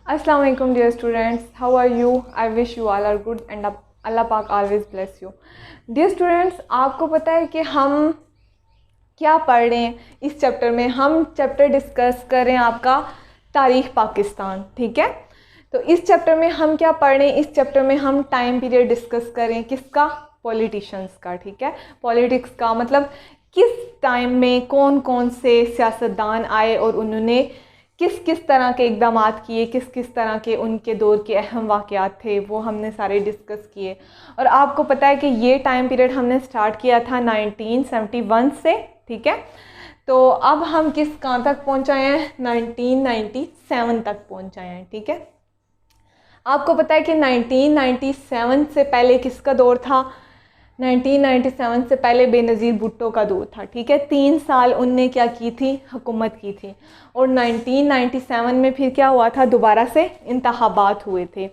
अस्सलाम वालेकुम dear students, how are you? I wish you all are good and Allah पाक always bless you. Dear students, आपको पता है कि हम क्या पढ़ रहे हैं इस चैप्टर में? हम चैप्टर डिस्कस कर रहे हैं आपका तारीख़ पाकिस्तान, ठीक है। तो इस चैप्टर में हम क्या पढ़ रहे हैं? इस चैप्टर में हम टाइम पीरियड डिस्कस कर रहे हैं, किसका? पॉलिटिशियंस का, ठीक है। पॉलिटिक्स का मतलब किस टाइम में कौन कौन से सियासतदान आए और उन्होंने किस किस तरह के इक़दाम किए, किस किस तरह के उनके दौर के अहम वाक़यात थे, वो हमने सारे डिस्कस किए। और आपको पता है कि ये टाइम पीरियड हमने स्टार्ट किया था 1971 से, ठीक है। तो अब हम कहाँ तक पहुँचाए हैं? 1997 तक पहुँचाए हैं, ठीक है। आपको पता है कि 1997 से पहले किसका दौर था? 1997 से पहले बेनज़ीर भुट्टो का दौर था, ठीक है। 3 साल उनने क्या की थी? हुकूमत की थी। और 1997 में फिर क्या हुआ था? दोबारा से इंतखाबात हुए थे।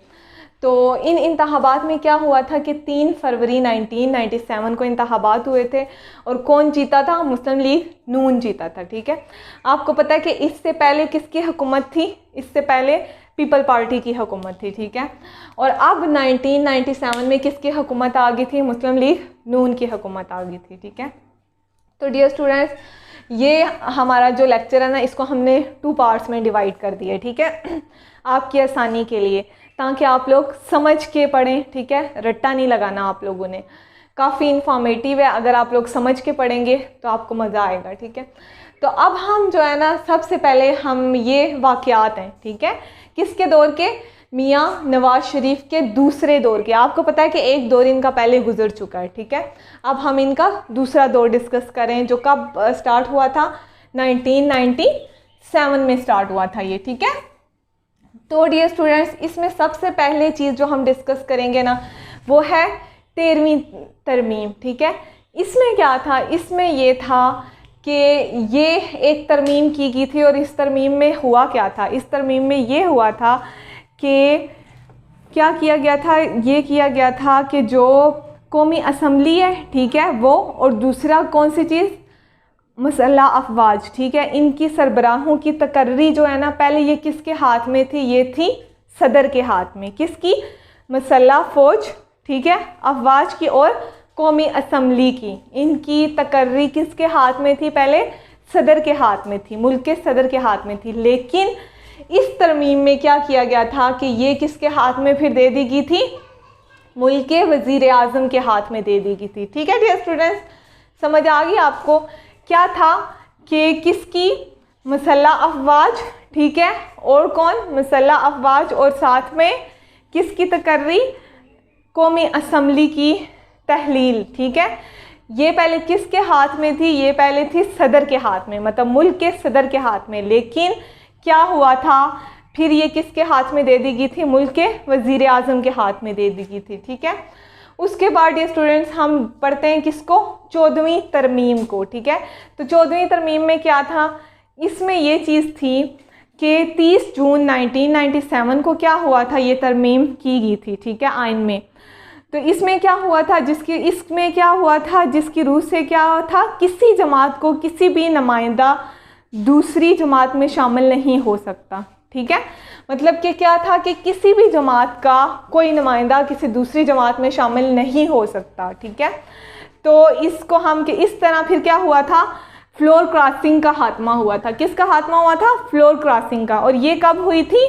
तो इन इंतखाबात में क्या हुआ था कि 3 फरवरी 1997 को इंतखाबात हुए थे। और कौन जीता था? मुस्लिम लीग नून जीता था, ठीक है। आपको पता है कि इससे पहले किसकी हुकूमत थी? इससे पहले पीपल पार्टी की हुकूमत थी, ठीक है। और अब 1997 में किसकी हुकूमत आ गई थी? मुस्लिम लीग नून की हुकूमत आ गई थी, ठीक है। तो डियर स्टूडेंट्स, ये हमारा जो लेक्चर है ना, इसको हमने 2 पार्ट्स में डिवाइड कर दिया है, ठीक है, आपकी आसानी के लिए, ताकि आप लोग समझ के पढ़ें, ठीक है। रट्टा नहीं लगाना आप लोगों ने। काफ़ी इंफॉर्मेटिव है, अगर आप लोग समझ के पढ़ेंगे तो आपको मज़ा आएगा, ठीक है। तो अब हम जो है ना, सबसे पहले हम ये वाक़यात हैं, ठीक है, किसके दौर के? मियाँ नवाज़ शरीफ के दूसरे दौर के। आपको पता है कि एक दौर इनका पहले गुजर चुका है, ठीक है। अब हम इनका दूसरा दौर डिस्कस करें, जो कब स्टार्ट हुआ था? 1997 में स्टार्ट हुआ था ये, ठीक है। तो डियर स्टूडेंट्स, इसमें सबसे पहले चीज़ जो हम डिस्कस करेंगे ना, वो है 13वीं तरमीम, ठीक है। इसमें क्या था? इसमें ये था कि ये एक तरमीम की गई थी। और इस तरमीम में हुआ क्या था? इस तरमीम में ये हुआ था कि क्या किया गया था? ये किया गया था कि जो कौमी असम्बली है, ठीक है, वो, और दूसरा कौन सी चीज़? मसल्ला अफवाज, ठीक है। इनकी सरबराहों की तकर्री जो है ना, पहले ये किसके हाथ में थी? ये थी सदर के हाथ में। किसकी? मसल्ला फ़ौज, ठीक है, अफवाज की और कौमी असम्बली की। इनकी तकर्री किसके हाथ में थी? पहले सदर के हाथ में थी, मुल्क के सदर के हाथ में थी। लेकिन इस तरमीम में क्या किया गया था कि ये किसके हाथ में फिर दे दी गई थी? मुल्क के वज़ीर आज़म के हाथ में दे दी गई थी, ठीक है। डियर स्टूडेंट्स, समझ आ गई आपको? क्या था कि किसकी? मसल्ला अफवाज, ठीक है, और कौन? मसल्ला अफवाज, और साथ में किसकी तकर्री? कौमी असम्बली की तहलील, ठीक है। ये पहले किसके हाथ में थी? ये पहले थी सदर के हाथ में, मतलब मुल्क के सदर के हाथ में। लेकिन क्या हुआ था? फिर ये किसके हाथ में दे दी गई थी? मुल्क के वज़ीर आज़म के हाथ में दे दी गई थी, ठीक है। उसके बाद ये स्टूडेंट्स हम पढ़ते हैं किसको? 14वीं तरमीम को, ठीक है। तो 14वीं तरमीम में क्या था? इसमें ये चीज़ थी कि 30 जून 1997 को क्या हुआ था? ये तरमीम की गई थी, ठीक है, आइन में। तो इसमें क्या हुआ था? इसमें क्या हुआ था? जिसकी रूह से क्या था? किसी जमात को किसी भी नुमाइंदा दूसरी जमात में शामिल नहीं हो सकता, ठीक है। मतलब कि क्या था कि किसी भी जमात का कोई नुमाइंदा किसी दूसरी जमात में शामिल नहीं हो सकता, ठीक है। तो इसको हम कि इस तरह फिर क्या हुआ था? फ्लोर क्रॉसिंग का खात्मा हुआ था। किसका खात्मा हुआ था? फ्लोर क्रॉसिंग का। और ये कब हुई थी?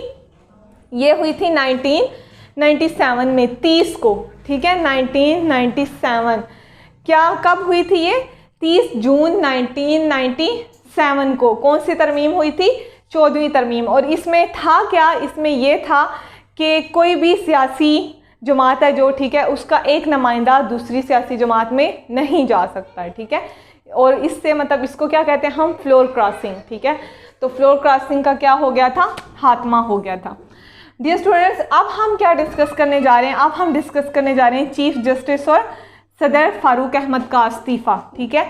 ये हुई थी 1997 में 30 को, ठीक है, 1997। क्या कब हुई थी ये? 30 जून 1997 को। कौन सी तरमीम हुई थी? 14वीं तरमीम। और इसमें था क्या? इसमें ये था कि कोई भी सियासी जमात है जो, ठीक है, उसका एक नुमाइंदा दूसरी सियासी जमात में नहीं जा सकता है, ठीक है। और इससे मतलब इसको क्या कहते हैं हम? फ्लोर क्रॉसिंग, ठीक है। तो फ्लोर क्रॉसिंग का क्या हो गया था? खात्मा हो गया था। डियर स्टूडेंट्स, अब हम क्या डिस्कस करने जा रहे हैं? अब हम डिस्कस करने जा रहे हैं चीफ जस्टिस और सदर फारूक अहमद का इस्तीफ़ा, ठीक है,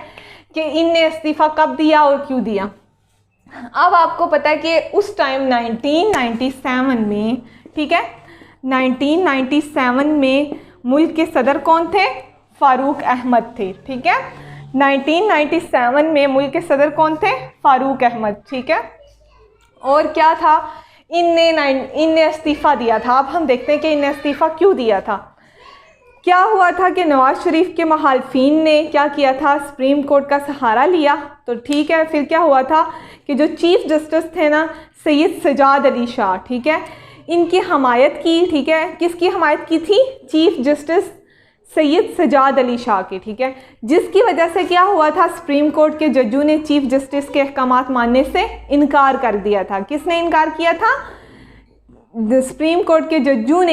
कि इनने इस्तीफ़ा कब दिया और क्यों दिया। अब आपको पता है कि उस टाइम 1997 में, ठीक है, 1997 में मुल्क के सदर कौन थे? फारूक अहमद थे, ठीक है। 1997 में मुल्क के सदर कौन थे? फारूक अहमद, ठीक है। और क्या था? इनने इस्तीफ़ा दिया था। अब हम देखते हैं कि इनने इस्तीफ़ा क्यों दिया था। क्या हुआ था कि नवाज़ शरीफ के मुखालिफिन ने क्या किया था, सुप्रीम कोर्ट का सहारा लिया। तो ठीक है, फिर क्या हुआ था कि जो चीफ़ जस्टिस थे ना सैयद सजाद अली शाह, ठीक है, इनकी हमायत की। ठीक है, किसकी हमायत की थी? चीफ़ जस्टिस सैयद सजाद अली शाह की। ठीक है, जिसकी वजह से क्या हुआ था, सुप्रीम कोर्ट के जजों ने चीफ़ जस्टिस के अहकामात मानने से इनकार कर दिया था। किसने इनकार किया था? सुप्रीम कोर्ट के जजों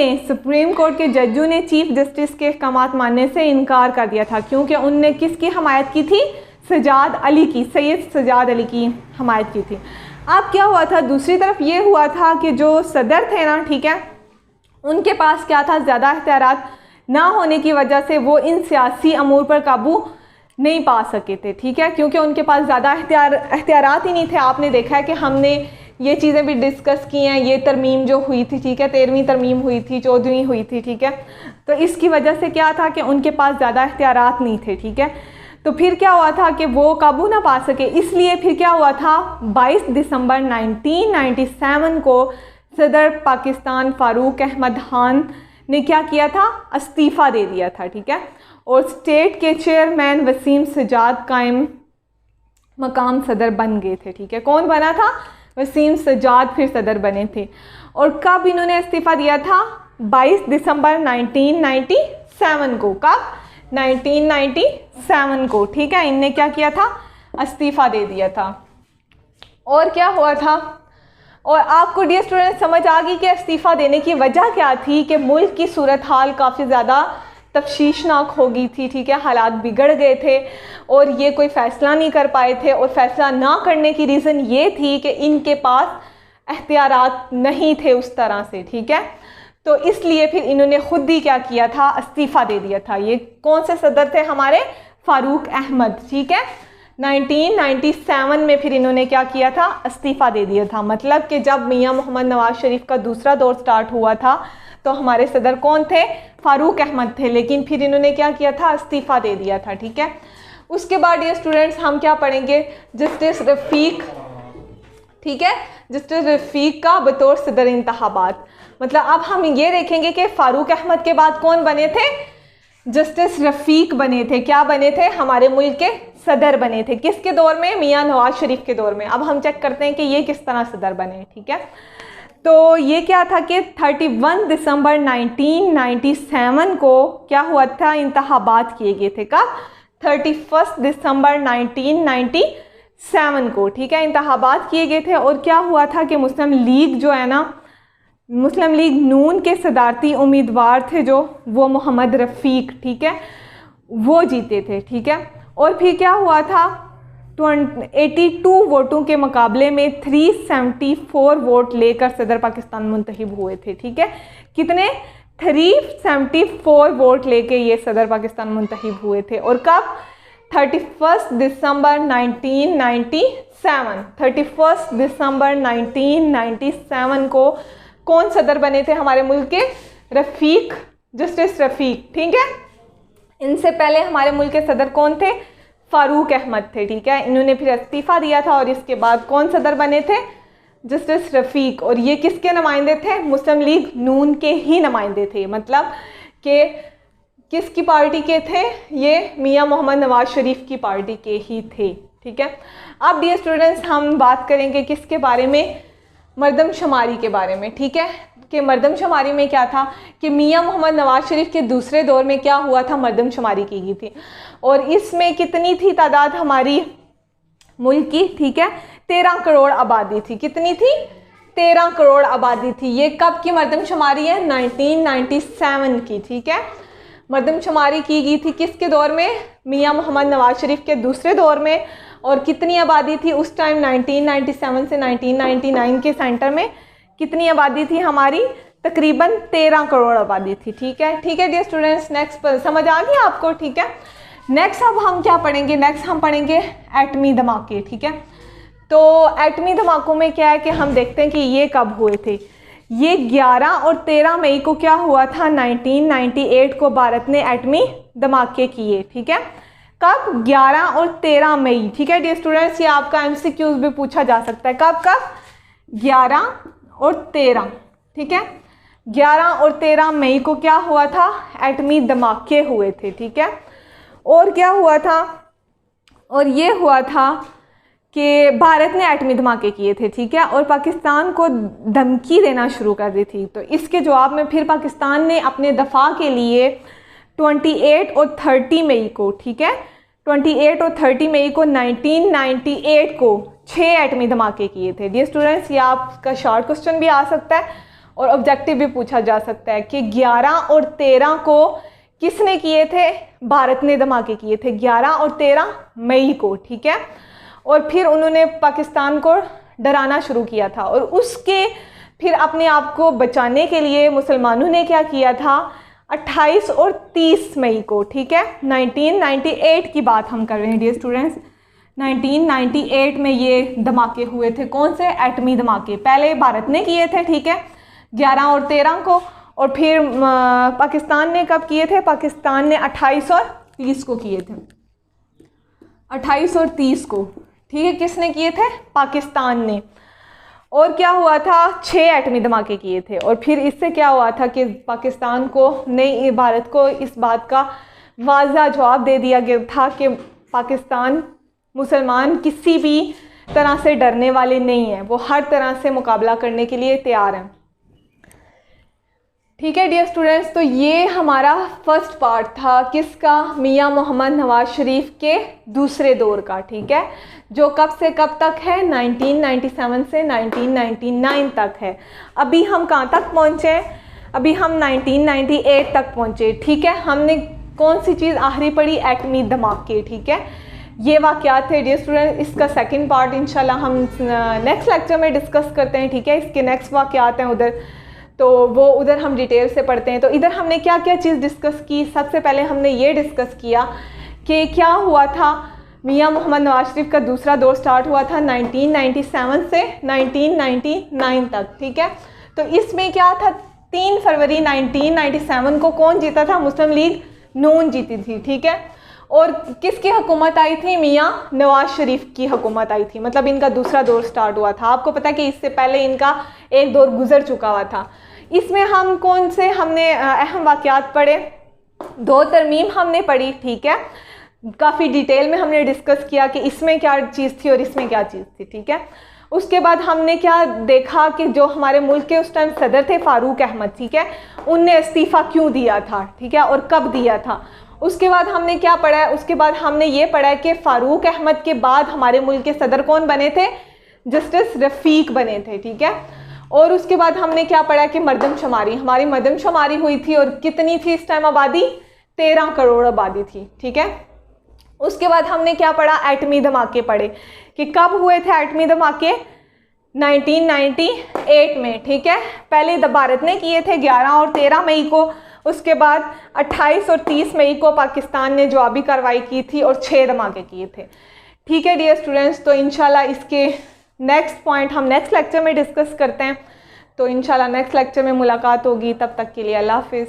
ने चीफ़ जस्टिस के अहकामात मानने से इनकार कर दिया था, क्योंकि उनने किसकी हमायत की थी? सजाद अली की, सैयद सजाद अली की हमायत की थी। अब क्या हुआ था, दूसरी तरफ ये हुआ था कि जो सदर थे ना, ठीक है, उनके पास क्या था, ज़्यादा इख्तियारात ना होने की वजह से वो इन सियासी अमूर पर काबू नहीं पा सके थे। ठीक है, क्योंकि उनके पास ज़्यादा इख्तियारात ही नहीं थे। आपने देखा है कि हमने ये चीज़ें भी डिस्कस की हैं। ये तरमीम जो हुई थी, ठीक है, 13वीं तरमीम हुई थी, 14वीं हुई थी, ठीक है, तो इसकी वजह से क्या था कि उनके पास ज़्यादा इख्तियारात नहीं थे। ठीक है, तो फिर क्या हुआ था कि वो काबू ना पा सके, इसलिए फिर क्या हुआ था, 22 दिसंबर 1997 को सदर पाकिस्तान फ़ारूक अहमद खान ने क्या किया था, इस्तीफ़ा दे दिया था। ठीक है, और स्टेट के चेयरमैन वसीम सजाद कायम मकाम सदर बन गए थे। ठीक है, कौन बना था? वसीम सजाद फिर सदर बने थे। और कब इन्होंने इस्तीफ़ा दिया था? 22 दिसंबर 1997 को। कब? 1997 को। ठीक है, इनने क्या किया था, इस्तीफ़ा दे दिया था। और क्या हुआ था, और आपको डियर स्टूडेंट समझ आ गई कि इस्तीफ़ा देने की वजह क्या थी, कि मुल्क की सूरत हाल काफ़ी ज़्यादा तफ्शीशनाक हो गई थी। ठीक है, हालात बिगड़ गए थे और ये कोई फ़ैसला नहीं कर पाए थे, और फ़ैसला ना करने की रीज़न ये थी कि इनके पास एहतियारात नहीं थे उस तरह से। ठीक है, तो इसलिए फिर इन्होंने खुद ही क्या किया था, इस्तीफ़ा दे दिया था। ये कौन से सदर थे? हमारे फ़ारूक अहमद। ठीक है, 1997 में फिर इन्होंने क्या किया था, इस्तीफ़ा दे दिया था। मतलब कि जब मियाँ मोहम्मद नवाज़ शरीफ का दूसरा दौर स्टार्ट हुआ था तो हमारे सदर कौन थे? फ़ारूक अहमद थे, लेकिन फिर इन्होंने क्या किया था, इस्तीफ़ा दे दिया था। ठीक है, उसके बाद ये स्टूडेंट्स हम क्या पढ़ेंगे, जस्टिस रफ़ीक। ठीक है, जस्टिस रफ़ीक का बतौर सदर इंतखाबात। मतलब अब हम ये देखेंगे कि फ़ारूक अहमद के बाद कौन बने थे? जस्टिस रफ़ीक बने थे। क्या बने थे? हमारे मुल्क के सदर बने थे। किसके दौर में? मियाँ नवाज़ शरीफ के दौर में। अब हम चेक करते हैं कि ये किस तरह सदर बने। ठीक है, तो ये क्या था कि 31 दिसंबर 1997 को क्या हुआ था, इंतखाबात किए गए थे। कब? 31 दिसंबर 1997 को। ठीक है, इंतखाबात किए गए थे। और क्या हुआ था कि मुस्लिम लीग जो है ना, मुस्लिम लीग नून के सदारती उम्मीदवार थे जो, वो मोहम्मद रफ़ीक, ठीक है, वो जीते थे। ठीक है, और फिर क्या हुआ था, 82 वोटों के मुकाबले में 374 वोट लेकर सदर पाकिस्तान मुंतखब हुए थे। ठीक है, कितने? 374 वोट लेके ये सदर पाकिस्तान मुंतखब हुए थे। और कब? 31 दिसंबर 1997। 31 दिसंबर 1997 को कौन सदर बने थे हमारे मुल्क के? रफ़ीक, जस्टिस रफ़ीक। ठीक है, इनसे पहले हमारे मुल्क के सदर कौन थे? फ़ारूक अहमद थे। ठीक है, इन्होंने फिर इस्तीफ़ा दिया था और इसके बाद कौन सदर बने थे? जस्टिस रफ़ीक। और ये किसके नुमाइंदे थे? मुस्लिम लीग नून के ही नुमाइंदे थे। मतलब कि किसकी पार्टी के थे ये? मियाँ मोहम्मद नवाज़ शरीफ की पार्टी के ही थे। ठीक है, अब डियर स्टूडेंट्स हम बात करेंगे किसके बारे में? मरदमशुमारी के बारे में। ठीक है, कि मरदमशुमारी में क्या था कि मियाँ मोहम्मद नवाज़ शरीफ के दूसरे दौर में क्या हुआ था, मरदमशुमारी की गई थी। और इसमें कितनी थी तादाद हमारी मुल्क की? ठीक है, 13 करोड़ आबादी थी। कितनी थी? 13 करोड़ आबादी थी। ये कब की मरदमशुमारी है? 1997 की। ठीक है, मरदमशुमारी की गई थी किसके दौर में? मियाँ मोहम्मद नवाज़ शरीफ के दूसरे दौर में। और कितनी आबादी थी उस टाइम? 1997 से 1999 के सेंटर में कितनी आबादी थी हमारी? तकरीबन 13 करोड़ आबादी थी। ठीक है, ठीक है डियर स्टूडेंट्स, नेक्स्ट समझ आ गया आपको? ठीक है, नेक्स्ट अब हम क्या पढ़ेंगे? नेक्स्ट हम पढ़ेंगे एटमी धमाके। ठीक है, तो एटमी धमाकों में क्या है कि हम देखते हैं कि ये कब हुए थे। ये 11 और 13 मई को क्या हुआ था? 1998 को भारत ने एटमी धमाके किए। ठीक है, कब? 11 और 13 मई। ठीक है डियर स्टूडेंट्स, ये आपका MCQs भी पूछा जा सकता है। कब कब? 11 और 13, ठीक है। 11 और 13 मई को क्या हुआ था, एटमी धमाके हुए थे, ठीक है। और क्या हुआ था, और ये हुआ था कि भारत ने एटमी धमाके किए थे, ठीक है, और पाकिस्तान को धमकी देना शुरू कर दी थी। तो इसके जवाब में फिर पाकिस्तान ने अपने दफा के लिए 28 और 30 मई को, ठीक है, 28 और 30 मई को 1998 को 6 एटमी धमाके किए थे। डियर स्टूडेंट्स, ये आपका शॉर्ट क्वेश्चन भी आ सकता है और ऑब्जेक्टिव भी पूछा जा सकता है कि 11 और 13 को किसने किए थे, भारत ने धमाके किए थे 11 और 13 मई को, ठीक है। और फिर उन्होंने पाकिस्तान को डराना शुरू किया था, और उसके फिर अपने आप को बचाने के लिए मुसलमानों ने क्या किया था, 28 और 30 मई को, ठीक है, 1998 की बात हम कर रहे हैं डियर स्टूडेंट्स। 1998 में ये धमाके हुए थे, कौन से, एटमी धमाके। पहले भारत ने किए थे, ठीक है, 11 और 13 को, और फिर पाकिस्तान ने कब किए थे, पाकिस्तान ने 28 और 30 को किए थे, 28 और 30 को, ठीक है, किसने किए थे, पाकिस्तान ने। और क्या हुआ था, 6 एटमी धमाके किए थे। और फिर इससे क्या हुआ था कि पाकिस्तान को नहीं, भारत को इस बात का वाज़ा जवाब दे दिया गया था कि पाकिस्तान, मुसलमान किसी भी तरह से डरने वाले नहीं हैं, वो हर तरह से मुकाबला करने के लिए तैयार हैं, ठीक है डियर स्टूडेंट्स। तो ये हमारा फर्स्ट पार्ट था किसका, मियां मोहम्मद नवाज शरीफ के दूसरे दौर का, ठीक है, जो कब से कब तक है, 1997 से 1999 तक है। अभी हम कहाँ तक पहुँचे, अभी हम 1998 तक पहुँचे, ठीक है। हमने कौन सी चीज़ आखिरी पढ़ी, एटमी धमाके, ठीक है। ये वाक़यात थे डियर स्टूडेंट। इसका सेकंड पार्ट इंशाल्लाह हम नेक्स्ट लेक्चर में डिस्कस करते हैं, ठीक है। इसके नेक्स्ट वाक़यात हैं उधर, तो वो उधर हम डिटेल से पढ़ते हैं। तो इधर हमने क्या क्या चीज़ डिस्कस की, सबसे पहले हमने ये डिस्कस किया कि क्या हुआ था, मियां मोहम्मद नवाज शरीफ का दूसरा दौर स्टार्ट हुआ था 1997 से 1999 तक, ठीक है। तो इसमें क्या था, 3 फरवरी 1997 को कौन जीता था, मुस्लिम लीग नून जीती थी, ठीक है। और किसकी हुकूमत आई थी, मियां नवाज शरीफ की हुकूमत आई थी, मतलब इनका दूसरा दौर स्टार्ट हुआ था। आपको पता है कि इससे पहले इनका एक दौर गुजर चुका हुआ था। इसमें हम कौन से हमने अहम वाक़यात पढ़े, 2 तरमीम हमने पढ़ी, ठीक है, काफ़ी डिटेल में हमने डिस्कस किया कि इसमें क्या चीज़ थी और इसमें क्या चीज़ थी, ठीक है। उसके बाद हमने क्या देखा कि जो हमारे मुल्क के उस टाइम सदर थे फारूक अहमद, ठीक है, उनने इस्तीफ़ा क्यों दिया था, ठीक है, और कब दिया था। उसके बाद हमने क्या पढ़ा है, उसके बाद हमने ये पढ़ा है कि फ़ारूक अहमद के बाद हमारे मुल्क के सदर कौन बने थे, जस्टिस रफ़ीक बने थे, ठीक है। और उसके बाद हमने क्या पढ़ा कि मरदमशुमारी, हमारी मरदमशुमारी हुई थी, और कितनी थी इस टाइम आबादी, 13 करोड़ आबादी थी, ठीक है। उसके बाद हमने क्या पढ़ा, एटमी धमाके पढ़े कि कब हुए थे एटमी धमाके, 1998 में, ठीक है। पहले भारत ने किए थे 11 और 13 मई को, उसके बाद 28 और 30 मई को पाकिस्तान ने जवाबी कार्रवाई की थी और 6 धमाके किए थे, ठीक है डियर स्टूडेंट्स। तो इंशाल्लाह इसके नेक्स्ट पॉइंट हम नेक्स्ट लेक्चर में डिस्कस करते हैं। तो इंशाल्लाह नेक्स्ट लेक्चर में मुलाकात होगी, तब तक के लिए अल्लाह हाफिज़।